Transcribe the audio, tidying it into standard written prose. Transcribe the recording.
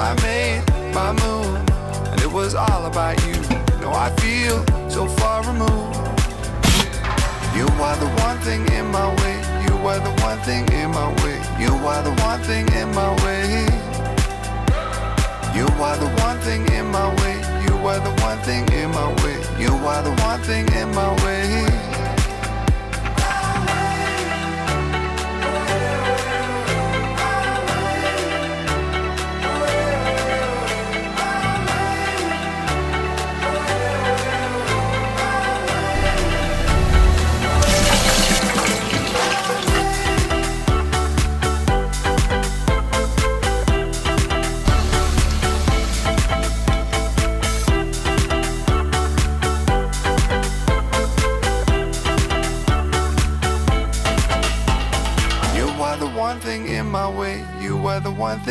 I made my move, and it was all about you. No, I feel so far removed. You are the one thing in my way. You are the one thing in my way. You are the one thing in my way. You are the one thing in my way. You are the one thing in my way. You are the one thing in my way. You are the one thing in my way. You are the one thing